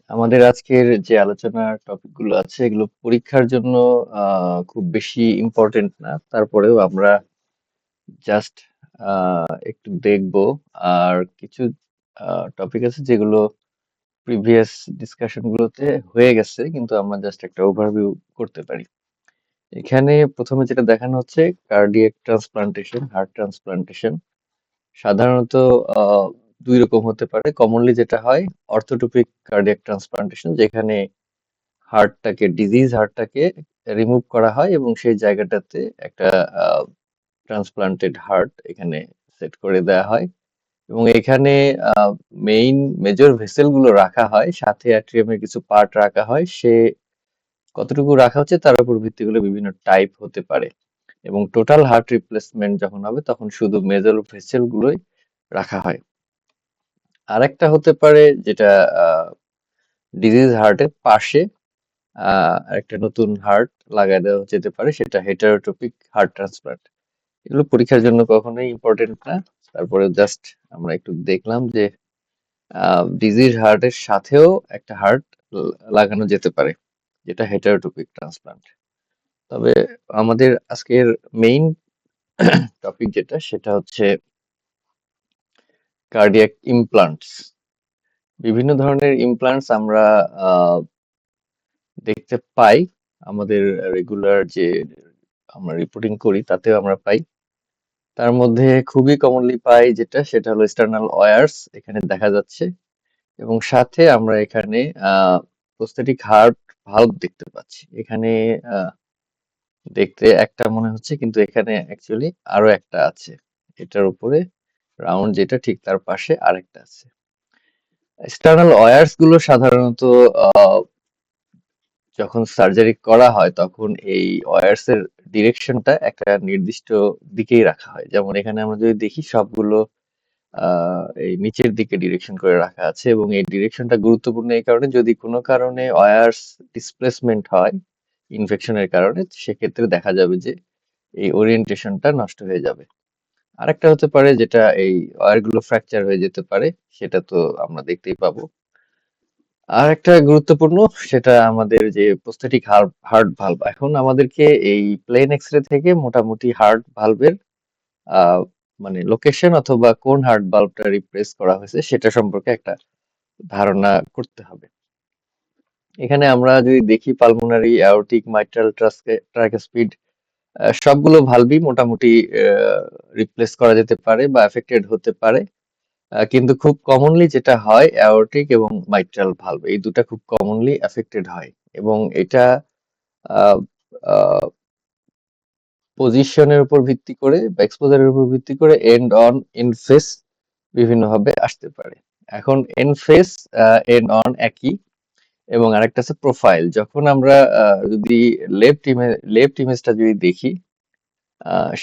আমাদের আজকের যে আলোচনার টপিক গুলো আছে এগুলো পরীক্ষার জন্য খুব বেশি ইম্পর্টেন্ট না, তারপরেও আমরা জাস্ট একটু দেখবো। আর কিছু টপিক আছে যেগুলো প্রিভিয়াস ডিসকাশন গুলোতে হয়ে গেছে, কিন্তু আমরা জাস্ট একটা ওভারভিউ করতে পারি। এখানে প্রথমে যেটা দেখানো হচ্ছে কার্ডিয়াক ট্রান্সপ্লান্টেশন, হার্ট ট্রান্সপ্লান্টেশন। সাধারণত আহ, দুই রকম হতে পারে। কমনলি যেটা হয় অর্থোটোপিক কার্ডিয়াক ট্রান্সপ্লান্টেশন, যেখানে হার্টটাকে রিমুভ করা হয় এবং সেই জায়গাটাতে একটা ট্রান্সপ্লান্টেড হার্ট এখানে সেট করে দেওয়া হয়। এবং এখানে মেইন মেজর ভেসেল গুলো রাখা হয়, সাথে অ্যাট্রিয়ামের কিছু পার্ট রাখা হয়। সে কতটুকু রাখা হচ্ছে তার উপর ভিত্তি করে বিভিন্ন টাইপ হতে পারে। এবং টোটাল হার্ট রিপ্লেসমেন্ট যখন হবে তখন শুধু মেজর ভেসেল গুলোই রাখা হয়। আরেকটা হতে পারে যেটা ডিজিজ হার্টের পাশে একটা নতুন হার্ট লাগাই দেওয়া যেতে পারে, সেটা হেটারোটোপিক হার্ট ট্রান্সপ্লান্ট। এগুলো পরীক্ষার জন্য কখনোই ইম্পর্টেন্ট না। তারপরে জাস্ট আমরা একটু দেখলাম যে ডিজিজ হার্টের সাথেও একটা হার্ট লাগানো যেতে পারে, যেটা হেটারোটোপিক ট্রান্সপ্লান্ট। তবে আমাদের আজকের মেইন টপিক যেটা, সেটা হচ্ছে কার্ডিয়াক ইমপ্লান্টস। বিভিন্ন ধরনের ইমপ্লান্টস আমরা আহ, দেখতে পাই আমাদের রেগুলার যে আমরা রিপোর্টিং করি তাতেও আমরা পাই। তার মধ্যে খুবই কমনলি পাই যেটা, সেটা হলো এক্সটার্নাল ওয়্যারস এখানে দেখা যাচ্ছে। এবং সাথে আমরা এখানে প্রস্থেটিক হার্ট ভালভ দেখতে পাচ্ছি। এখানে আহ, দেখতে একটা মনে হচ্ছে, কিন্তু এখানে অ্যাকচুয়ালি আরো একটা আছে। এটার উপরে রাউন্ড যেটা, ঠিক তার পাশে আরেকটা আছে। এক্সটার্নাল ওয়্যারস গুলো সাধারণত আহ, যখন সার্জারি করা হয় তখন এই ওয়্যারস এর ডিরেকশনটা একটা নির্দিষ্ট দিকেই রাখা হয়। যেমন এখানে আমরা যদি দেখি সবগুলো এই নিচের দিকে ডিরেকশন করে রাখা আছে, এবং এই ডিরেকশনটা গুরুত্বপূর্ণ এই কারণে, যদি কোনো কারণে ওয়্যারস ডিসপ্লেসমেন্ট হয় ইনফেকশনের কারণে, সেক্ষেত্রে দেখা যাবে যে এই ওরিয়েন্টেশনটা নষ্ট হয়ে যাবে। আরেকটা হতে পারে যেটা, এই ওয়্যার গুলো ফ্র্যাকচার হয়ে যেতে পারে, সেটা তো আমরা দেখতেই পাবো। আর একটা গুরুত্বপূর্ণ, সেটা আমাদের যে প্রস্থেটিক হার্ট ভালভ। এখন আমাদেরকে এই প্লেন এক্সরে থেকে মোটামুটি হার্ট ভালভের আহ মানে লোকেশন অথবা কোন হার্ট ভালভটা রিপ্লেস করা হয়েছে সেটা সম্পর্কে একটা ধারণা করতে হবে। এখানে আমরা যদি দেখি পালমোনারি, অ্যাওর্টিক, মাইট্রাল, ট্রাইকাসপিড, সবগুলো ভালভই মোটামুটি রিপ্লেস করা যেতে পারে বা এফেক্টেড হতে পারে। কিন্তু খুব কমনলি যেটা হয় অ্যাওর্টিক এবং মাইট্রাল ভালভ, এই দুটা খুব কমনলি এফেক্টেড হয়। এবং এটা পজিশনের উপর ভিত্তি করে বা এক্সপোজারের উপর ভিত্তি করে এন্ড অন, এন্ড ফেস বিভিন্নভাবে আসতে পারে। এখন এন্ড ফেস, এন্ড অন একই। এবং আরেকটা আছে প্রোফাইল। যখন আমরা যদি লেফট ইমেজটা যদি দেখি,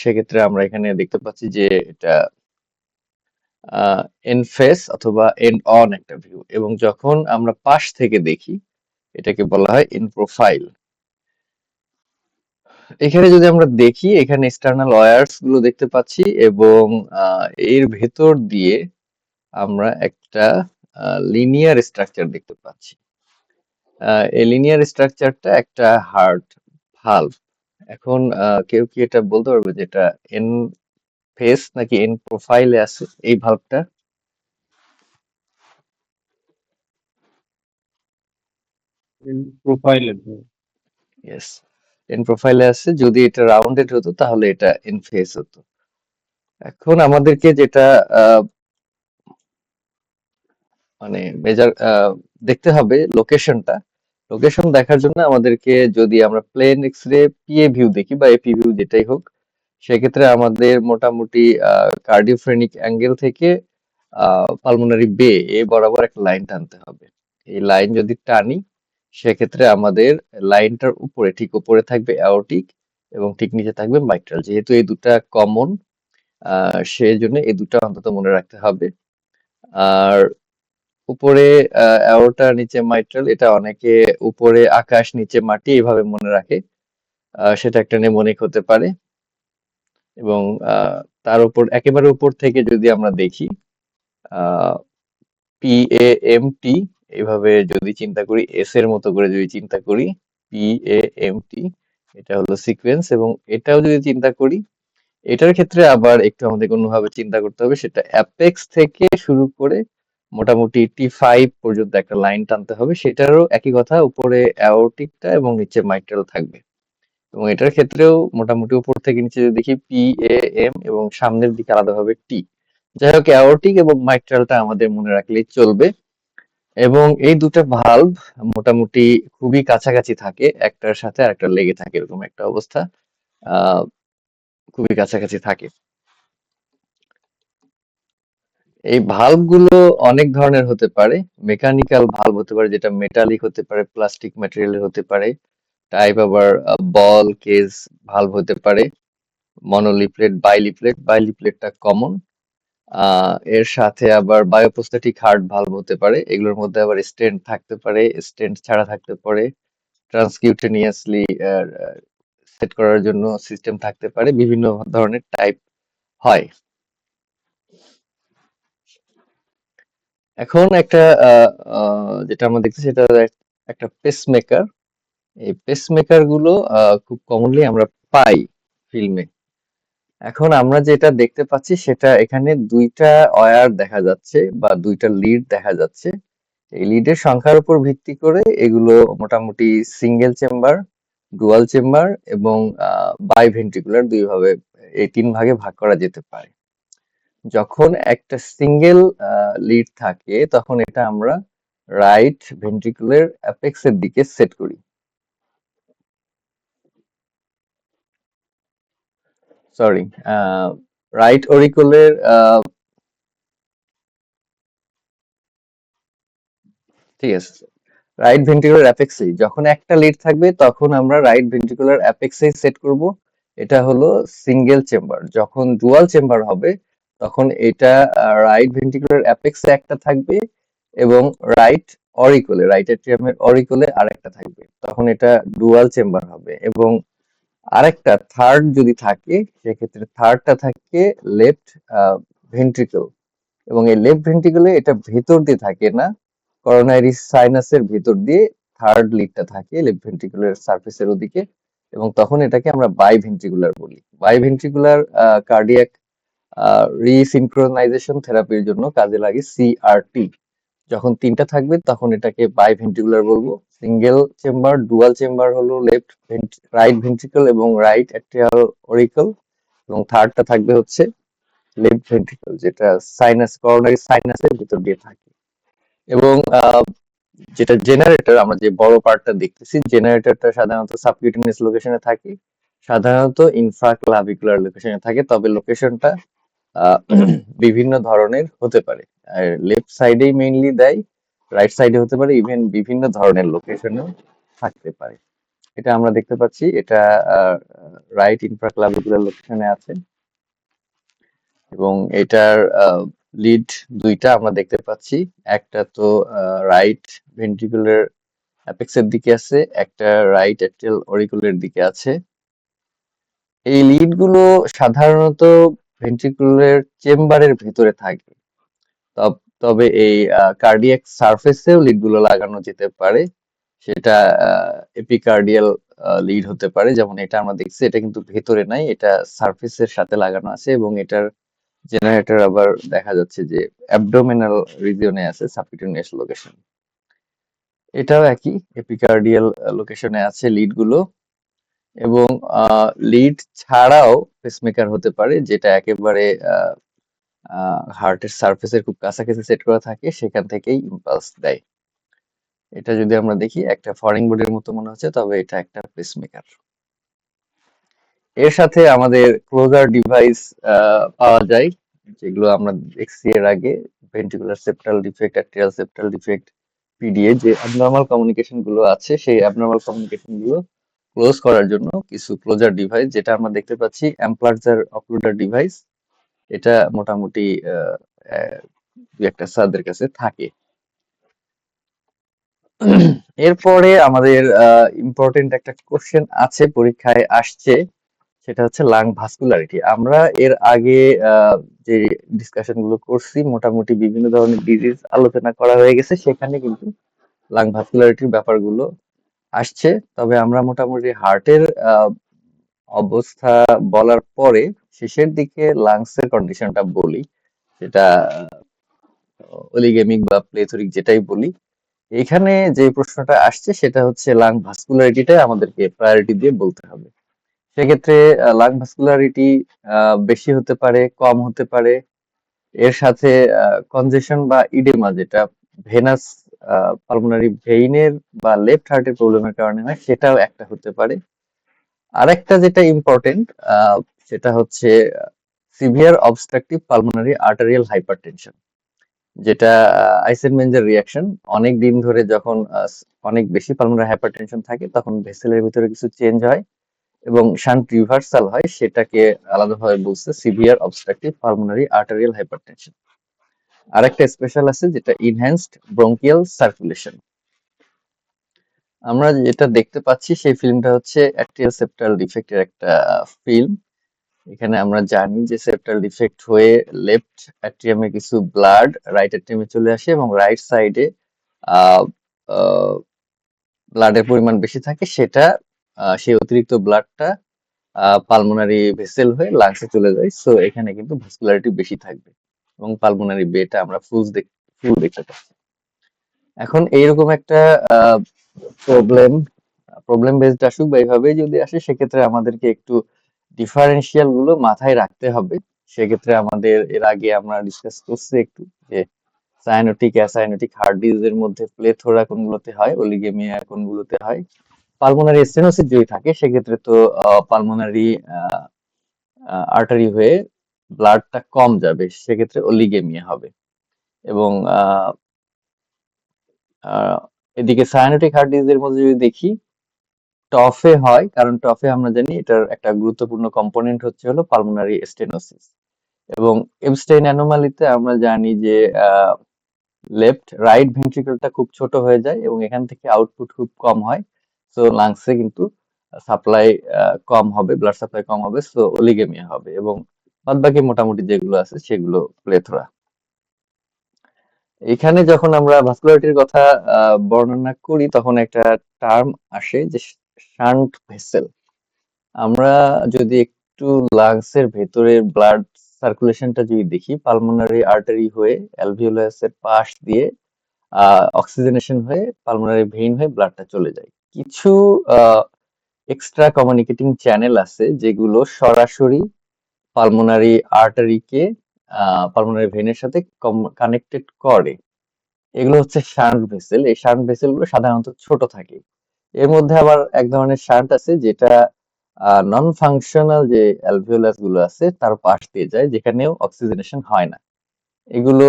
সেক্ষেত্রে আমরা এখানে দেখতে পাচ্ছি যে এটা এন্ড ফেস অথবা এন্ড অন একটা ভিউ। এবং যখন আমরা পাশ থেকে দেখি, এটাকে বলা হয় ইন প্রোফাইল। এখানে যদি আমরা দেখি, এখানে এক্সটার্নাল ওয়্যারস গুলো দেখতে পাচ্ছি, এবং এর ভেতর দিয়ে আমরা একটা লিনিয়ার স্ট্রাকচার দেখতে পাচ্ছি। এই লিনিয়ার স্ট্রাকচারটা একটা হার্ট ভালভ। এখন কেউ কি এটা বলতে পারবে যে এটা এন ফেস নাকি এন প্রোফাইলে আছে এই ভালভটা? প্রোফাইলে। ইয়েস, এন প্রোফাইলে আছে। যদি এটা রাউন্ডেড হতো তাহলে এটা এন ফেস হতো। এখন আমাদেরকে যেটা আহ, মানে মেজার দেখতে হবে লোকেশনটা। লোকেশন দেখার জন্য আমাদেরকে, যদি আমরা প্লেন এক্সরে পিএ ভিউ দেখি বা এপি ভিউ যেটাই হোক, সেক্ষেত্রে আমাদের মোটামুটি কার্ডিওফ্রেনিক অ্যাঙ্গেল থেকে পালমোনারি বে এ বরাবর একটা লাইন টানতে হবে। এই লাইন যদি টানি, সেক্ষেত্রে আমাদের লাইনটার উপরে, ঠিক উপরে থাকবে অ্যাওর্টিক এবং ঠিক নিচে থাকবে মাইট্রাল। যেহেতু এই দুটা কমন, সেই জন্য এই দুটা অন্তত মনে রাখতে হবে। আর উপরে অ্যাওর্টা, নিচে মাইট্রাল, এটা অনেকে উপরে আকাশ নিচে মাটি এইভাবে মনে রাখে। সেটা একটা নেমোনিক হতে পারে। এবং আহ, তার উপর, একেবারে উপর থেকে যদি আমরা দেখি, পি এ এম টি, এইভাবে যদি চিন্তা করি, এস এর মতো করে যদি চিন্তা করি, PAMT, এটা হলো সিকোয়েন্স। এবং এটাও যদি চিন্তা করি, এটার ক্ষেত্রে আবার একটু আমাদের অন্যভাবে চিন্তা করতে হবে। সেটা অ্যাপেক্স থেকে শুরু করে মোটামুটি T5 পর্যন্ত একটা লাইন টানতে হবে। সেটারও একই কথা, উপরে অ্যাওর্টিকটা এবং নিচে মাইট্রাল থাকবে। এবং এটার ক্ষেত্রেও মোটামুটি উপর থেকে নিচে যদি দেখি PAM, এবং সামনের দিকে আলাদাভাবে T। যাই হোক, অ্যাওর্টিক এবং মাইট্রালটা আমাদের মনে রাখলেই চলবে। এবং এই দুটো ভালভ মোটামুটি খুবই কাছাকাছি থাকে, একটার সাথে আরেকটা লেগে থাকে, এরকম একটা অবস্থা। আহ খুবই কাছাকাছি থাকে। এই ভালভ গুলো অনেক ধরনের হতে পারে। মেকানিক্যাল ভালভ হতে পারে, যেটা মেটালিক হতে পারে, প্লাস্টিক ম্যাটেরিয়ালের হতে পারে। টাইপ আবার বল কেজ ভালভ হতে পারে। মনোলিফলেট, বাইলিফলেট, বাইলিফলেটটা কমন। এর সাথে আবার বায়োপ্রোস্থেটিক হার্ট ভালভ হতে পারে। এগুলোর মধ্যে আবার স্টেন্ট থাকতে পারে, স্টেন্ট ছাড়া থাকতে পারে, ট্রান্সকিউটেনিয়াসলি সেট করার জন্য সিস্টেম থাকতে পারে। বিভিন্ন ধরনের টাইপ হয়। এখন একটা যেটা আমরা দেখছি, সেটা একটা পেসমেকার। এই পেসমেকার গুলো খুব কমনলি আমরা পাই ফিল্মে। এখন আমরা যেটা দেখতে পাচ্ছি, সেটা এখানে দুইটা ওয়্যার দেখা যাচ্ছে বা দুইটা লিড দেখা যাচ্ছে। এই লিডের সংখ্যার উপর ভিত্তি করে এগুলো মোটামুটি সিঙ্গেল চেম্বার, ডুয়াল চেম্বার এবং বাই ভেন্ট্রিকুলার, দুইভাবে, এই তিন ভাগে ভাগ করা যেতে পারে। যখন একটা সিঙ্গেল লিড থাকে, তখন এটা আমরা রাইট ভেন্ট্রিকুলার অ্যাপেক্সের দিকে সেট করি। সরি, রাইট অরিকুলের, ঠিক আছে, রাইট ভেন্ট্রিকুলার অ্যাপেক্সেই যখন একটা লিড থাকবে, তখন আমরা রাইট ভেন্ট্রিকুলার অ্যাপেক্সেই সেট করব। এটা হলো সিঙ্গেল চেম্বার। যখন ডুয়াল চেম্বার হবে, তখন এটা রাইট ভেন্ট্রিকুলার অ্যাপেক্সে একটা থাকবে এবং রাইট অরিকুলে, রাইট অ্যাট্রিয়ামের অরিকুলে আরেকটা থাকবে। তখন এটা ডুয়াল চেম্বার হবে। এবং আরেকটা থার্ড যদি থাকে, সেক্ষেত্রে থার্ডটা থাকে লেফট ভেন্ট্রিকল। এবং এই লেফট ভেন্ট্রিকলে এটা ভেতর দিয়ে থাকে না, করোনারি সাইনাসের ভেতর দিয়ে থার্ড লিডটা থাকে লেফট ভেন্ট্রিকুলার সারফেসের ওদিকে। এবং তখন এটাকে আমরা বাই ভেন্ট্রিকুলার বলি। বাই ভেন্ট্রিকুলার কার্ডিয়াক রিসিনক্রোনাইজেশন থেরাপির জন্য কাজে লাগে CRT। যখন তিনটা থাকবে, তখন এটাকে বাই ভেন্ট্রিকুলার বলবো। সিঙ্গেল চেম্বার, ডুয়াল চেম্বার হলো লেফট রাইট ভেন্ট্রিকল এবং রাইট অ্যাট্রিয়াল অরিকল। এবং থার্ডটা থাকবে হচ্ছে লেফট ভেন্ট্রিকল, যেটা সাইনাস, করোনারি সাইনাসের ভিতর দিয়ে থাকে। এবং যেটা জেনারেটর, আমরা যে বড় পার্টটা দেখতেছি, জেনারেটরটা সাধারণত সাবকিউটেনিয়াস লোকেশনে থাকে, সাধারণত ইনফ্রাক্লাভিকুলার লোকেশনে থাকে। তবে লোকেশনটা বিভিন্ন ধরনের হতে পারে। আর লেফট সাইডেই মেইনলি দেয়, রাইট সাইডে হতে পারে, ইভেন বিভিন্ন ধরনের লোকেশনেও থাকতে পারে। এটা আমরা দেখতে পাচ্ছি, এটা রাইট ইনফ্রাক্লাভিকুলার লোকেশনে আছে। এবং এটার লিড দুইটা আমরা দেখতে পাচ্ছি। একটা তো রাইট ভেন্ট্রিকুলার অ্যাপেক্সের দিকে আছে, একটা রাইট অ্যাট্রিয়াল অরিকুলের দিকে আছে। এই লিড গুলো সাধারণত ভেন্ট্রিকুলার চেম্বারের ভিতরে থাকে। তবে এই কার্ডিয়াক সারফেসেও লিড গুলো লাগানো যেতে পারে। সেটা এপিকার্ডিয়াল লিড হতে পারে, যেমন এটা আমরা দেখছি। এটা কিন্তু ভেতরে নাই, এটা সারফেসের সাথে লাগানো আছে। এবং এটার জেনারেটর আবার দেখা যাচ্ছে যে অ্যাবডোমিনাল রিজিয়নে আছে, সাবকিউটেনিয়াস লোকেশন। এটাও একই, এপিকার্ডিয়াল লোকেশনে আছে লিড গুলো। এবং লিড ছাড়াও পেসমেকার হতে পারে, যেটা একেবারে হার্টের সারফেসের খুব কাছাকাছি সেট করা থাকে, সেখান থেকেই ইম্পালস দেয়। এটা যদি আমরা দেখি, একটা ফরিং বোর্ডের মতো মনে হচ্ছে, তবে এটা একটা পেসমেকার। এর সাথে আমাদের ক্লোজার ডিভাইস পাওয়া যায়, যেগুলো আমরা দেখছি এর আগে। Ventricular septal defect, atrial septal defect, PDA, যে অ্যাবনর্মাল কমিউনিকেশন গুলো আছে, সেই অ্যাবনর্মাল কমিউনিকেশন গুলো ক্লোজ করার জন্য কিছু ক্লোজার ডিভাইস, যেটা আমরা দেখতে পাচ্ছি অ্যাম্প্লাজার অক্লুডার ডিভাইস। এটা মোটামুটি দু একটা স্যারদের কাছে থাকে। এরপরে আমাদের ইম্পর্টেন্ট একটা কোশ্চেন আছে, পরীক্ষায় আসছে। সেটা হচ্ছে লাং ভাস্কুলারিটি। আমরা এর আগে যে ডিসকাশন গুলো করছি মোটামুটি বিভিন্ন ধরনের ডিজিজ আলোচনা করা হয়ে গেছে, সেখানে কিন্তু লাং ভাস্কুলারিটির ব্যাপারগুলো আসছে। তবে আমরা মোটামুটি হার্টের অবস্থা বলার পরে শেষের দিকে লাংসের কন্ডিশনটা বলি, সেটা অলিগেমিক বা প্লেথরিক যেটাই বলি। এখানে যে প্রশ্নটা আসছে সেটা হচ্ছে লাং ভাস্কুলারিটিটা আমাদেরকে প্রায়োরিটি দিয়ে বলতে হবে। সেক্ষেত্রে লাং ভাস্কুলারিটি বেশি হতে পারে, কম হতে পারে। এর সাথে কনজেশন বা ইডেমা, যেটা ভেনাস পালমোনারি ভেইনের বা লেফট হার্টের প্রবলেমের কারণে হয়, সেটাও একটা হতে পারে। আরেকটা যেটা ইম্পর্টেন্ট, সেটা হচ্ছে severe obstructive pulmonary arterial hypertension, যেটা আইসেনমেঞ্জের রিয়াকশন। অনেক দিন ধরে যখন অনেক বেশি পালমোনারি হাইপারটেনশন থাকে, তখন ভেসেলের ভিতরে কিছু চেঞ্জ হয় এবং শান্ট রিভার্সাল হয়, সেটাকে আলাদাভাবে বলছে severe obstructive pulmonary arterial hypertension. আরেকটা স্পেশাল আছে যেটা ইনহ্যান্সড ব্রঙ্কিয়াল সার্কুলেশন। আমরা যেটা দেখতে পাচ্ছি সেই ফিল্মটা হচ্ছে অ্যাট্রিয়াল সেপ্টাল ডিফেক্টের একটা ফিল্ম। এখানে আমরা জানি যে সেপ্টাল ডিফেক্ট হয়ে লেফট অ্যাট্রিয়ামে কিছু ব্লাড রাইট অ্যাট্রিয়ামে চলে আসে এবং রাইট সাইডে ব্লাডের পরিমাণ বেশি থাকে, সেটা সেই অতিরিক্ত ব্লাডটা পালমোনারি ভেসেল হয়ে লাংসে চলে যায়। সো এখানে কিন্তু ভাস্কুলারিটি বেশি থাকবে এবং পালমোনারি বেটা আমরা ফুল দেখতে পাচ্ছি। এখন এইরকম একটা প্রবলেম বেসড আসুক বা এইভাবেই যদি আসে, সেক্ষেত্রে আমাদেরকে একটু ডিফারেন্সিয়াল গুলো মাথায় রাখতে হবে। সেক্ষেত্রে আমাদের এর আগে আমরা ডিসকাস করছি একটু যে সায়ানোটিক অ্যাসায়ানোটিক হার্ট ডিজিজের মধ্যে প্লেথোরা কোনগুলোতে হয়, অলিগেমিয়া কোনগুলোতে হয়। পালমোনারি স্টেনোসিস যদি থাকে সেক্ষেত্রে তো পালমোনারি আর্টারি হয়ে ব্লাডটা কম যাবে, সেক্ষেত্রে অলিগেমিয়া হবে। এবং এদিকে সায়ানোটিক হার্ট ডিজিজের মধ্যে যদি দেখি, টফে হয়, কারণ টফে আমরা জানি এটার একটা গুরুত্বপূর্ণ কম্পোনেন্ট হচ্ছে হলো পালমোনারি স্টেনোসিস। এবং এবস্টেইন অ্যানোমালিতে আমরা জানি যে রাইট ভেন্ট্রিকলটা খুব ছোট হয়ে যায় এবং এখান থেকে আউটপুট খুব কম হয়। সো লাংসে কিন্তু সাপ্লাই কম হবে, ব্লাড সাপ্লাই কম হবে, সো অলিগেমিয়া হবে। এবং বাদবাকি মোটামুটি যেগুলো আছে সেগুলো প্লেথোরা। এখানে যখন আমরা ভাস্কুলারিটির কথা বর্ণনা করি, তখন একটা টার্ম আসে যে শান্ট ভেসেল। আমরা যদি একটু লাংসের ভেতরের ব্লাড সার্কুলেশনটা যদি দেখি, পালমোনারি আর্টারি হয়ে অ্যালভিওলাসের পাশ দিয়ে অক্সিজেনেশন হয়ে পালমোনারি ভেইন হয়ে ব্লাডটা চলে যায়। কিছু এক্সট্রা কমিউনিকেটিং চ্যানেল আছে যেগুলো সরাসরি পালমোনারি আর্টারিকে পালমোনারি ভেইনের সাথে কানেক্টেড করে। এগুলো হচ্ছে শান্ট ভেসেল। এই শান্ট ভেসেল গুলো সাধারণত ছোট থাকে। এর মধ্যে আবার এক ধরনের শান্ট আছে যেটা নন ফাংশনাল যে অ্যালভিওলাস গুলো আছে তার পাশ দিয়ে যায়, যেখানেও অক্সিজেনেশন হয় না। এগুলো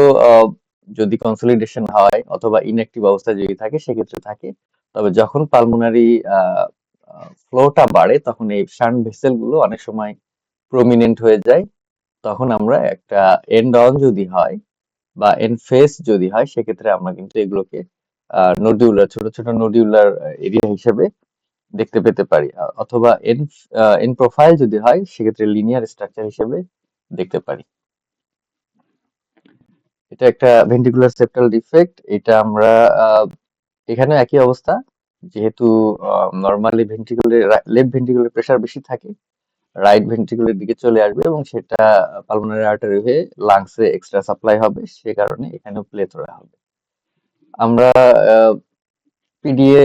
যদি কনসলিডেশন হয় অথবা ইনঅ্যাক্টিভ অবস্থায় যদি থাকে সেক্ষেত্রে থাকে। তবে যখন পালমোনারি ফ্লোটা বাড়ে, তখন এই শান্ট ভেসেল গুলো অনেক সময় প্রমিনেন্ট হয়ে যায়। তখন আমরা একটা এন্ড অন যদি হয় বা এনফেস যদি হয়, সেক্ষেত্রে আমরা কিন্তু এগুলোকে নডিউলার, ছোট ছোট নডিউলার এরিয়া হিসেবে দেখতে পেতে পারি। অথবা এন প্রোফাইল যদি হয়, সেক্ষেত্রে লিনিয়ার স্ট্রাকচার হিসেবে দেখতে পারি। এটা একটা ভেন্ট্রিকুলার সেপ্টাল ডিফেক্ট। এটা আমরা এখানে একই অবস্থা, যেহেতু normally ventricular left ventricular pressure বেশি থাকে, রাইট ভেন্ট্রিকুলের দিকে চলে আসবে এবং সেটা পালমোনারি আর্টারি হয়ে লাংসে এক্সট্রা সাপ্লাই হবে, সে কারণে এখানেও প্লেথোরা হবে। আমরা পিডিএ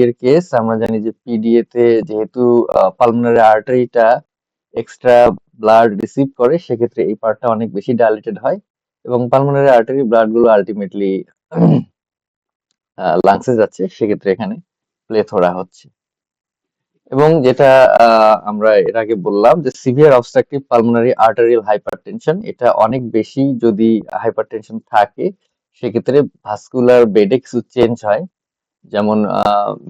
এর কেস আমরা জানি যে পিডিএ তে যেহেতু পালমোনারি আর্টারিটা এক্সট্রা ব্লাড রিসিভ করে, সেক্ষেত্রে এই পার্টটা অনেক বেশি ডাইলেটেড হয় এবং পালমোনারি আর্টারি ব্লাড গুলো আলটিমেটলি লাংসে যাচ্ছে, সেক্ষেত্রে এখানে প্লেথোরা হচ্ছে। এবং যেটা আমরা এর আগে বললাম যে severe obstructive pulmonary arterial hypertension, এটা অনেক বেশি যদি হাইপারটেনশন থাকে, সেক্ষেত্রে ভাস্কুলার বেডে কিছু চেঞ্জ হয়। যেমন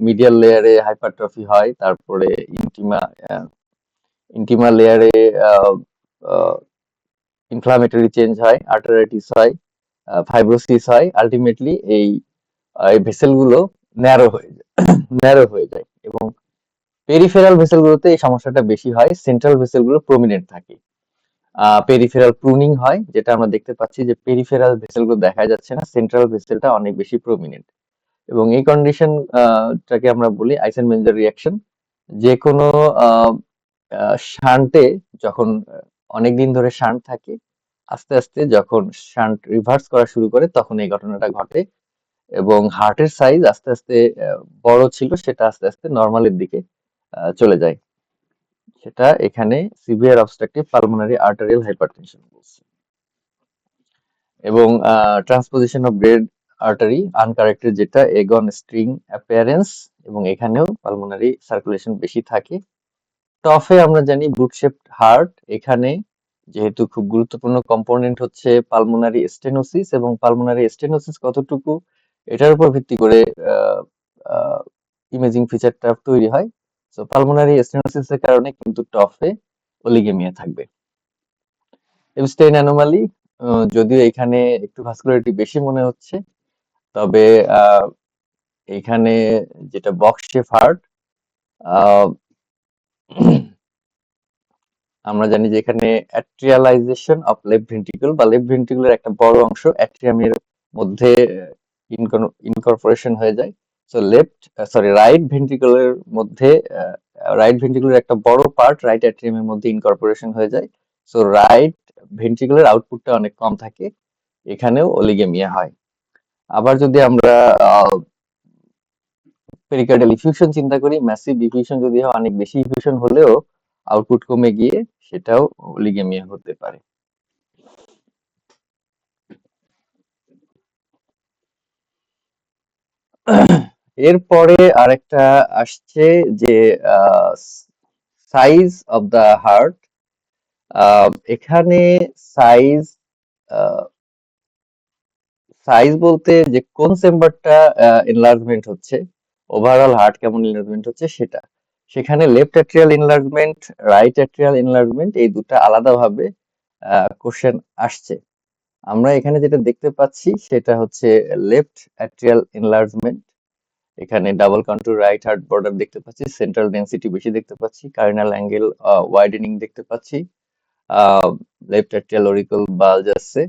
মিডিয়াল লেয়ারে হাইপারট্রফি হয়, তারপরে ইন্টিমা লেয়ারে ইনফ্লামেটরি চেঞ্জ হয়, আর্টারাইটিস হয়, ফাইব্রোসিস হয়। আলটিমেটলি এই ভেসেল গুলো ন্যারো হয়ে যায় এবং পেরিফেরাল ভেসেল গুলোতে এই সমস্যাটা বেশি হয়, সেন্ট্রাল ভেসেল গুলো প্রমিনেন্ট থাকে। পেরিফেরাল প্রুনিং হয়, যেটা আমরা দেখতে পাচ্ছি যে পেরিফেরাল ভেসেলগুলো দেখা যাচ্ছে না, সেন্ট্রাল ভেসেলটা অনেক বেশি প্রমিনেন্ট। এবং এই কন্ডিশন টাকে আমরা বলি আইসেনমেঞ্জার রিয়াকশন। যে কোনো শান্টে যখন অনেকদিন ধরে শান্ট থাকে, আস্তে আস্তে যখন শান্ট রিভার্স করা শুরু করে তখন এই ঘটনাটা ঘটে, এবং হার্টের সাইজ আস্তে আস্তে বড় ছিল, সেটা আস্তে আস্তে নর্মালের দিকে চলে যায়। সেটা এখানে severe obstructive pulmonary arterial hypertension বলছে। এবং ট্রান্সপোজিশন অফ গ্রেড আর্টারি আনকারেক্টেড, যেটা এগন স্ট্রিং অ্যাপিয়ারেন্স, এবং এখানেও পালমোনারি সার্কুলেশন বেশি থাকে। টফে আমরা জানি বুট শেপড হার্ট, এখানে যেহেতু খুব গুরুত্বপূর্ণ কম্পোনেন্ট হচ্ছে পালমোনারি স্টেনোসিস, এবং পালমোনারি স্টেনোসিস কতটুকু এটার উপর ভিত্তি করে ইমেজিং ফিচারটা তৈরি হয়। সো পালমোনারি স্টেনোসিসের কারণে কিন্তু টফে ওলিগেমিয়া থাকবে। এবস্টেইন অ্যানোমালি, যদিও এখানে একটু ভাস্কুলারিটি বেশি মনে হচ্ছে, তবে এখানে যেটা বক্স শেপ হার্ট, আমরা জানি যে এখানে অ্যাট্রিয়ালাইজেশন অফ লেফট ভেন্ট্রিকল বা লেফট ভেন্ট্রিকলের একটা বড় অংশ অ্যাট্রিয়ামের মধ্যে ইনকর্পোরেশন হয়ে যায়। সো রাইট ভেন্ট্রিকলের মধ্যে রাইট ভেন্ট্রিকলের একটা বড় পার্ট রাইট অ্যাট্রিয়ামের মধ্যে ইনকর্পোরেশন হয়ে যায়। সো রাইট ভেন্ট্রিকলের আউটপুটটা অনেক কম থাকে, এখানেও ওলিগেমিয়া হয়। আবার যদি আমরা পেরিকার্ডিয়াল ইফিউশন চিন্তা করি, ম্যাসিভ ইফিউশন যদি হয়, অনেক বেশি ইফিউশন হলেও আউটপুট কমে গিয়ে সেটাও ওলিগেমিয়া হতে পারে। এরপরে আরেকটা আসছে যে সাইজ অফ দা হার্ট। এখানে সাইজ সাইজ বলতে যে কোন চেম্বারটা এনলার্জমেন্ট হচ্ছে, ওভারঅল হার্ট কেমন এনলার্জমেন্ট হচ্ছে সেটা। সেখানে left atrial enlargement, right atrial enlargement, এই দুটো আলাদাভাবে কোশ্চেন আসছে। আমরা এখানে যেটা দেখতে পাচ্ছি সেটা হচ্ছে লেফট অ্যাট্রিয়াল এনলার্জমেন্ট। এখানে double contour right heart border দেখতে পাচ্ছি, সেন্ট্রাল ডেন্সিটি বেশি দেখতে পাচ্ছি, কার্ডিনাল অ্যাঙ্গেল ওয়াইডেনিং দেখতে পাচ্ছি, লেফট অ্যাট্রিয়াল অরিকল বাল্জ আছে।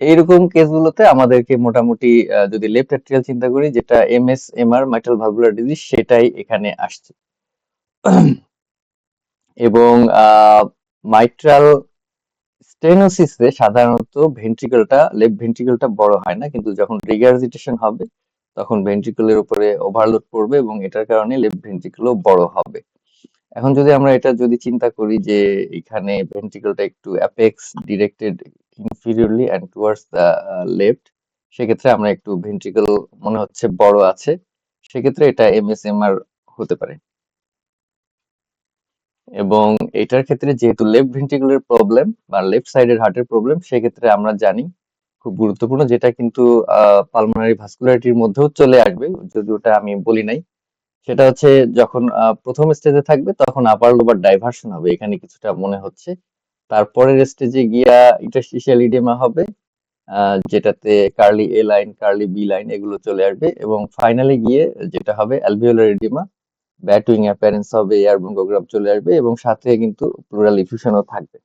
এইরকম কেসগুলোতে আমাদেরকে মোটামুটি যদি লেফট অ্যাট্রিয়াল চিন্তা করি, যেটা MSMR মাইট্রাল ভালভুলার ডিজিজ, সেটাই এখানে আসছে। এবং মাইট্রাল স্টেনোসিসে সাধারণত ভেন্ট্রিকলটা লেফট ভেন্ট্রিকলটা বড় হয় না, কিন্তু যখন রিগার্জিটেশন হবে তখন ভেন্ট্রিকলের উপরে ওভারলোড পড়বে এবং এটার কারণে লেফট ভেন্ট্রিকলও বড় হবে। এখন যদি আমরা এটা যদি চিন্তা করি যে এখানে ভেন্ট্রিকলটা একটু apex directed inferiorly and towards the left, সেক্ষেত্রে আমরা একটু ভেন্ট্রিকল মনে হচ্ছে বড় আছে, সেক্ষেত্রে এটা MSMR হতে পারে। এবং এটার ক্ষেত্রে যেহেতু লেফট ভেন্ট্রিকুলার প্রবলেম বা লেফট সাইডের হার্টের প্রবলেম, সেক্ষেত্রে আমরা জানি খুব গুরুত্বপূর্ণ, যেটা কিন্তু পালমোনারি ভাস্কুলারিটির মধ্যেও চলে আসবে, যদি ওটা আমি বলি নাই, সেটা হচ্ছে যখন প্রথম স্টেজে থাকবে তখন আপার লোবার ডাইভারশন হবে, এখানে কিছুটা মনে হচ্ছে। তারপরের স্টেজে গিয়া ইন্টারস্টিশিয়াল ইডেমা হবে, যেটাতে কার্লি এ লাইন, কার্লি বি লাইন এগুলো চলে আসবে, এবং ফাইনালি গিয়ে যেটা হবে অ্যালভিওলার ইডেমা, ব্যাটুইং অ্যাপিয়ারেন্স হবে, এয়ার ব্রঙ্কোগ্রাফ চলে আসবে, এবং সাথে কিন্তু প্লুরাল ইফিউশনও থাকবে।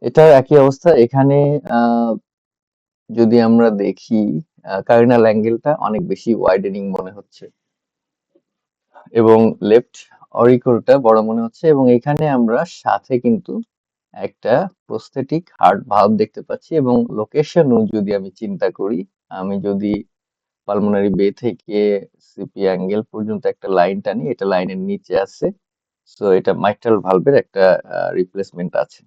এটা একই অবস্থা এখানে। যদি আমরা দেখি কার্ডিনাল অ্যাঙ্গেলটা অনেক বেশি ওয়াইডেনিং মনে হচ্ছে এবং লেফট অরিকলটা বড় মনে হচ্ছে, এবং এখানে আমরা সাথে কিন্তু একটা প্রস্থেটিক হার্ট ভালভ দেখতে পাচ্ছি। এবং লোকেশনও যদি আমি চিন্তা করি, আমি যদি পালমোনারি বে থেকে সিপি অ্যাঙ্গেল পর্যন্ত একটা লাইন টানি, এটা লাইনের নিচে আছে, সো এটা মাইট্রাল ভালভের একটা রিপ্লেসমেন্ট আছে।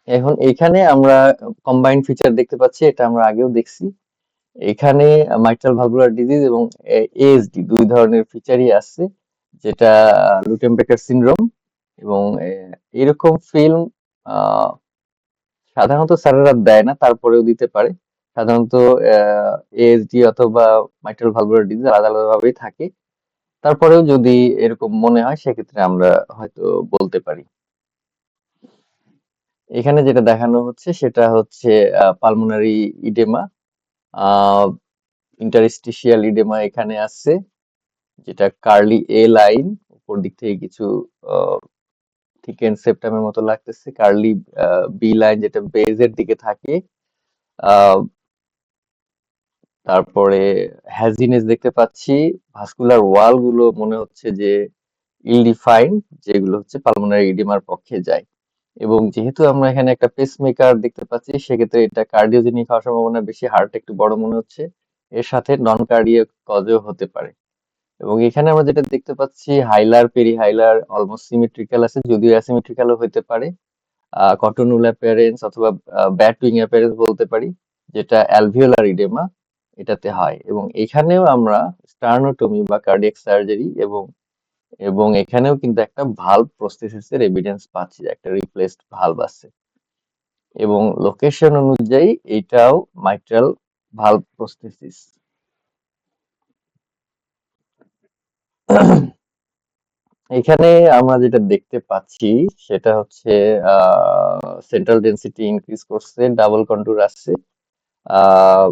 এখন এখানে আমরা কম্বাইন্ড ফিচার দেখতে পাচ্ছি, এটা আমরা আগেও দেখছি। এখানে মাইট্রাল ভালভুলার ডিজিজ এবং ASD দুই ধরনের ফিচারই আছে, যেটা লুটেনবেকার সিনড্রোম। এবং এরকম ফিল্ম সাধারণত স্যারেরা দেয় না, তারপরেও দিতে পারে। সাধারণত ASD অথবা মাইট্রাল ভালভুলার ডিজিজ আলাদা আলাদাভাবেই থাকে, তারপরেও যদি এরকম মনে হয় সেক্ষেত্রে আমরা হয়তো বলতে পারি। এখানে যেটা দেখানো হচ্ছে সেটা হচ্ছে পালমোনারি ইডেমা। ইন্টারস্টিশিয়াল ইডেমা এখানে আছে, যেটা কার্লি এ লাইন, উপর দিক থেকে কিছু থিকেন সেপ্টামের মতো লাগতেছে। কার্লি বি লাইন, যেটা বেজের দিকে থাকে। আহ, তারপরে হ্যাজিনেস দেখতে পাচ্ছি। ভাস্কুলার ওয়াল গুলো মনে হচ্ছে যে ইল ডিফাইন্ড, যেগুলো হচ্ছে পালমোনারি ইডিমার পক্ষে যায়। এবং যেহেতু আমরা এখানে একটা পেসমেকার দেখতে পাচ্ছি, সেক্ষেত্রে এটা কার্ডিওজেনিক হওয়ার সম্ভাবনা বেশি। হার্ট একটু বড় মনে হচ্ছে। এর সাথে নন কার্ডিয়াক কজও হতে পারে। এবং এখানে আমরা যেটা দেখতে পাচ্ছি, হাইলার পেরিহাইলার অলমোস্ট সিমেট্রিক্যাল আছে, যদিও অ্যাসিমেট্রিক্যালও হতে পারে। কটনুল অ্যাপিয়ারেন্স অথবা ব্যাট উইং অ্যাপিয়ারেন্স বলতে পারি, যেটা অ্যালভিওলার ইডেমা এটাতে হয়। এবং এখানেও আমরা স্টার্নোটমি বা কার্ডিয়াক সার্জারি এবং এবং এখানেও কিন্তু একটা ভালভ প্রস্থেসিসের এভিডেন্স পাচ্ছি, একটা রিপ্লেসড ভালভ আছে। এবং লোকেশন অনুযায়ী এটাও মাইট্রাল ভালভ প্রস্থেসিস। এখানে আমরা যেটা দেখতে পাচ্ছি সেটা হচ্ছে সেন্ট্রাল ডেনসিটি ইনক্রিজ করছে, ডাবল কন্টুর আসছে। আহ,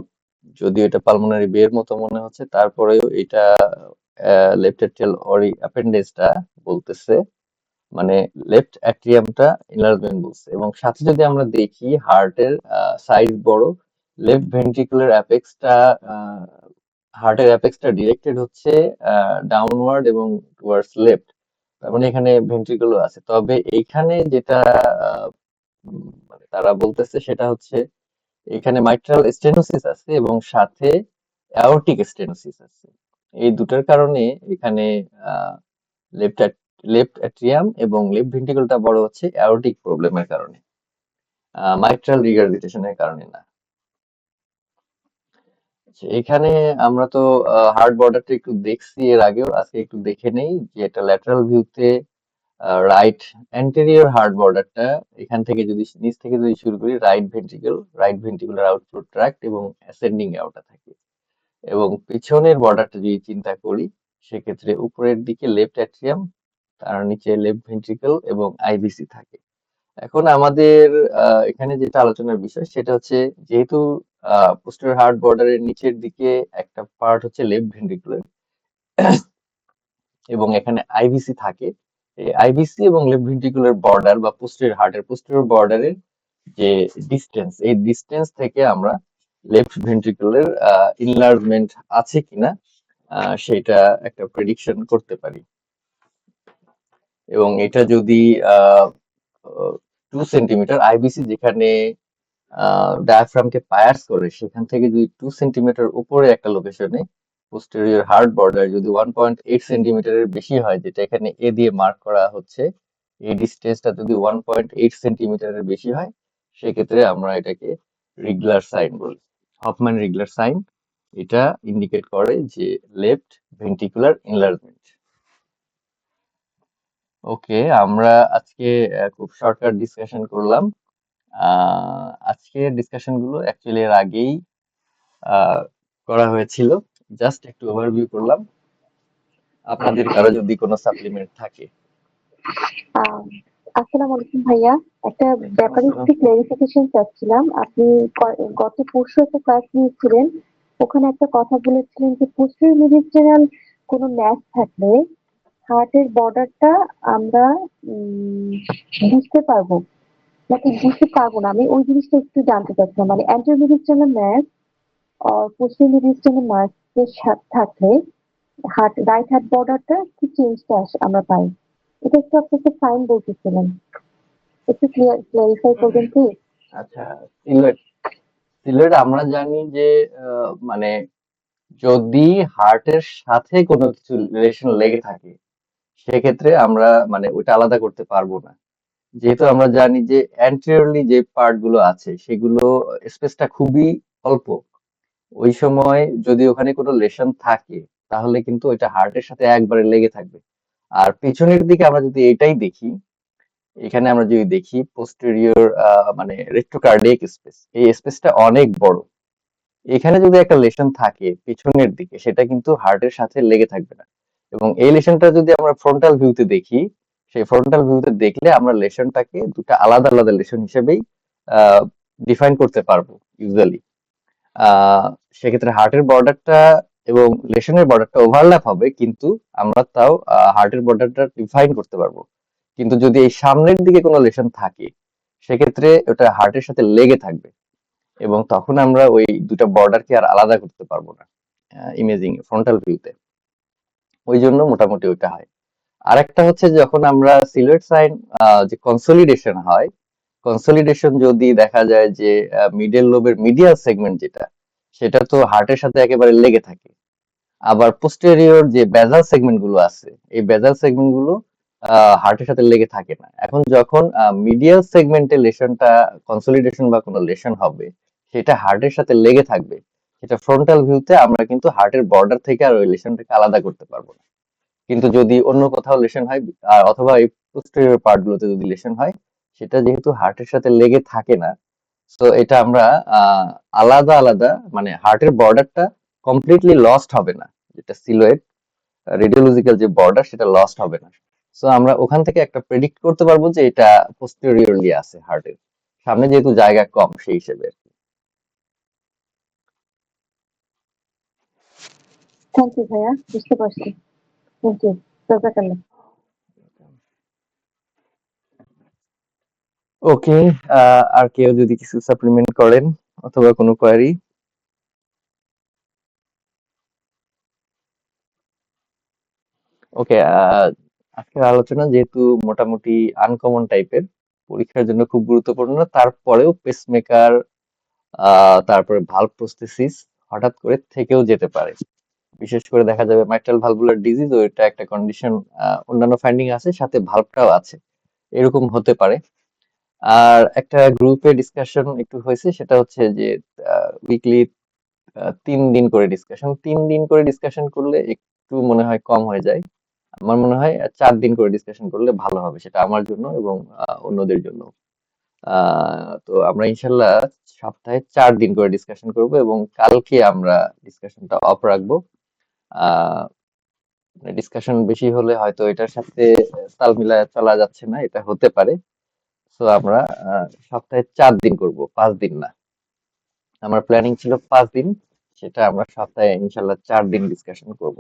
যদিও এটা পালমোনারি বের মতো মনে হচ্ছে, তারপরেও এটা লেফট এট্রিয়াল অ্যাপেন্ডেজটা বলতেছে, মানে লেফট অ্যাট্রিয়ামটা এনলার্জমেন্ট বলছে। এবং সাথে যদি আমরা দেখি হার্টের সাইজ বড়, লেফট ভেন্ট্রিকুলার অ্যাপেক্সটা, হার্টের অ্যাপেক্সটা ডিরেক্টেড হচ্ছে ডাউনওয়ার্ড এবং টুয়ার্ডস লেফট। তার মানে এখানে ভেন্ট্রিকুলও আছে। তবে এইখানে যেটা আহ, মানে তারা বলতেছে সেটা হচ্ছে এখানে মাইট্রাল স্টেনোসিস আছে এবং সাথে অ্যাওর্টিক স্টেনোসিস আছে। এই দুটার কারণে এখানে লেফট লেফট অ্যাট্রিয়াম এবং লেফট ভেন্ট্রিকলটা বড় হচ্ছে অ্যাওর্টিক প্রবলেমের কারণে, মাইট্রাল রিগার্জিটেশনের কারণে না। আচ্ছা, এখানে আমরা তো হার্ট বর্ডারটা একটু দেখছি এর আগেও, আজকে একটু দেখে নেই যে এটা ল্যাটারাল ভিউতে রাইট অ্যান্টেরিয়র হার্ট বর্ডারটা, এখান থেকে যদি নিচ থেকে যদি শুরু করি, রাইট ভেন্ট্রিকুলার আউটফ্লো ট্র্যাক্ট এবং অ্যাসেন্ডিং অ্যাওর্টা থাকে। এবং পিছনের বর্ডারটা যদি চিন্তা করি, সেক্ষেত্রে উপরের দিকে লেফট অ্যাট্রিয়াম, তার নিচে লেফট ভেন্ট্রিকল এবং আইভিসি থাকে। এখন আমাদের এখানে যেটা আলোচনার বিষয় সেটা হচ্ছে, যেহেতু পোস্টেরিয়র হার্ট বর্ডারের নিচের দিকে একটা পার্ট হচ্ছে লেফট ভেন্ট্রিকুলার এবং এখানে আইভিসি থাকে, এই আইভিসি এবং লেফট ভেন্ট্রিকুলার বর্ডার বা পোস্টেরিয়র বর্ডারের যে ডিস্টেন্স, এই ডিস্টেন্স থেকে আমরা লেফট ভেন্ট্রিকুলার ইনলার্জমেন্ট আছে কিনা সেটা একটা প্রেডিকশন করতে পারি। এবং এটা যদি 2 সেন্টিমিটার, আইবিসি যেখানে ডায়াফ্রামকে পায়ার্স করে, সেখান থেকে যদি 2 সেন্টিমিটার উপরে একটা লোকেশনে পোস্টেরিয়র হার্ট বর্ডার যদি 1.8 সেন্টিমিটারের বেশি হয়, যেটা এখানে এ দিয়ে মার্ক করা হচ্ছে, এই ডিস্টেন্সটা যদি 1.8 সেন্টিমিটারের বেশি হয়, সেক্ষেত্রে আমরা এটাকে রিগলার সাইন বলি, হফম্যান রিগলার সাইন। এটা ইন্ডিকেট করে যে লেফট ভেন্ট্রিকুলার এনলার্জমেন্ট। ওকে, আমরা আজকে খুব শর্টকাট ডিসকাশন করলাম। আজকের ডিসকাশন গুলো অ্যাকচুয়ালি এর আগেই আহ, করা হয়েছিল, জাস্ট একটু ওভারভিউ করলাম। আপনাদের কারো যদি কোনো সাপ্লিমেন্ট থাকে। আহ, আসসালামু আলাইকুম ভাইয়া। একটা ওয়ালাইকুম ব্যাপারে আসসালাম। একটু ক্লারিফিকেশন চাচ্ছিলাম। আপনি গত পরশু একটা ক্লাস নিয়েছিলেন, ওখানে একটা কথা বলেছিলেন যে পোস্টেরিয়র মেডিস্টাইনাল কোনো ম্যাচ থাকলে হার্টের বর্ডারটা আমরা বুঝতে পারবো নাকি বুঝতে পারবো না। আমি ওই জিনিসটা একটু জানতে চাচ্ছিলাম, মানে অ্যান্টেরিয়র মেডিস্টাইনাল ম্যাচ আর পোস্টেরিয়র মেডিস্টাইনাল ম্যাচ থাকলে রাইট হার্ট বর্ডারটা কি চেঞ্জটা আমরা পাই। এটা একটু আপনাকে ফাইন বলতেছিলেন, একটু ক্লিয়ারিফাই করবেন প্লিজ। আচ্ছা, সিলেট সিলেট আমরা জানি যে মানে যদি হার্টের সাথে কোনো কিছু রিলেশন লেগে থাকে, সেক্ষেত্রে আমরা মানে ওটা আলাদা করতে পারবো না। যেহেতু আমরা জানি যে অ্যান্টেরিয়রলি যে পার্ট গুলো আছে সেগুলো স্পেসটা খুবই অল্প, ওই সময় যদি ওখানে কোনো লেশন থাকে, তাহলে কিন্তু ওইটা হার্টের সাথে একবারে লেগে থাকবে। আর পিছনের দিকে আমরা যদি এটাই দেখি, এখানে আমরা যদি দেখি পোস্টেরিয়র মানে রেট্রোকার্ডিয়াক স্পেস, এই স্পেসটা অনেক বড়। এখানে যদি একটা লেশন থাকে পিছনের দিকে, সেটা কিন্তু হার্টের সাথে লেগে থাকবে না। এবং এই লেশনটা যদি আমরা ফ্রন্টাল ভিউতে দেখি, সেই ফ্রন্টাল ভিউতে দেখলে আমরা লেশনটাকে দুটো আলাদা আলাদা লেশন হিসেবেই ডিফাইন করতে পারবো ইউজুয়ালি। আহ সেক্ষেত্রে হার্টের বর্ডারটা এবং লেশনের বর্ডারটা ওভারল্যাপ হবে, কিন্তু আমরা তাও হার্টের বর্ডারটা ডিফাইন করতে পারবো। কিন্তু যদি এই সামনের দিকে কোনো লেশন থাকে, সেক্ষেত্রে ওটা হার্টের সাথে লেগে থাকবে, এবং তখন আমরা ওই দুটা বর্ডারকে আর আলাদা করতে পারবো না ইমেজিং ফ্রন্টাল ভিউতে। ওই জন্য মোটামুটি ওইটা হয়। আরেকটা হচ্ছে যখন আমরা সিলুয়েট সাইন যে কনসলিডেশন হয়, কনসলিডেশন যদি দেখা যায় যে মিডল লোবের মিডিয়াল সেগমেন্ট যেটা, সেটা তো হার্টের সাথে একেবারে লেগে থাকে। আবার পোস্টেরিয়র যে বেজাল সেগমেন্ট গুলো আছে, এই বেজাল সেগমেন্ট গুলো হার্টের সাথে লেগে থাকে না। এখন যখন মিডিয়াল সেগমেন্টে লেশনটা কনসলিডেশন বা কোনো লেশন হবে, সেটা হার্টের সাথে লেগে থাকবে, সেটা ফ্রন্টাল ভিউতে আমরা কিন্তু হার্টের বর্ডার থেকে আর ওই লেশনটাকে আলাদা করতে পারবো না। কিন্তু যদি অন্য কোথাও লেশন হয়, অথবা এই পোস্টেরিয়র পার্ট গুলোতে যদি লেশন হয়, সেটা যেহেতু হার্টের সাথে লেগে থাকে না, তো এটা আমরা আলাদা আলাদা, মানে হার্টের বর্ডারটা কমপ্লিটলি লস্ট হবে না, যেটা সিলুয়েট রেডিওলজিক্যাল যে বর্ডার সেটা লস্ট হবে না। সো আমরা ওখান থেকে একটা প্রেডিক্ট করতে পারবো যে এটা পোস্টেরিয়রলি আছে হার্টের সামনে, যেহেতু জায়গা কম সেই হিসেবে। থ্যাংক ইউ ভাইয়া, বুঝতে পারছি। Thank you. জাজাকাল্লাহ। ওকে, আর কেউ যদি কিছু সাপ্লিমেন্ট করেন অথবা কোনো কোয়ারি? ওকে, আজকের আলোচনা যেহেতু মোটামুটি আনকমন টাইপের, পরীক্ষার জন্য খুব গুরুত্বপূর্ণ না, তারপরেও পেসমেকার, তারপরে ভালভ প্রস্থেসিস হঠাৎ করে থেকেও যেতে পারে। বিশেষ করে দেখা যাবে মাইট্রাল ভালভুলার ডিজিজ, ওইটা একটা কন্ডিশন, অন্যান্য ফাইন্ডিং আছে, সাথে ভালভটাও আছে, এরকম হতে পারে। আর একটা গ্রুপে ডিসকাশন একটু হয়েছে, সেটা হচ্ছে যে উইকলি 3 দিন করে ডিসকাশন, 3 দিন করে ডিসকাশন করলে একটু মনে হয় কম হয়ে যায়। আমার মনে হয় 4 দিন করে ডিসকাশন করলে ভালো হবে, সেটা আমার জন্য এবং অন্যদের জন্য। তো আমরা ইনশাল্লাহ সপ্তাহে 4 দিন করে ডিসকাশন করব, এবং কালকে আমরা ডিসকাশনটা অফ রাখবো। ডিসকাশন বেশি হলে হয়তো এটার সাথে তাল মিলায় চলা যাচ্ছে না, এটা হতে পারে। তো আমরা সপ্তাহে 4 দিন করব, 5 দিন না। আমার প্ল্যানিং ছিল 5 দিন, সেটা আমরা সপ্তাহে ইনশাল্লাহ 4 দিন ডিসকাশন করব।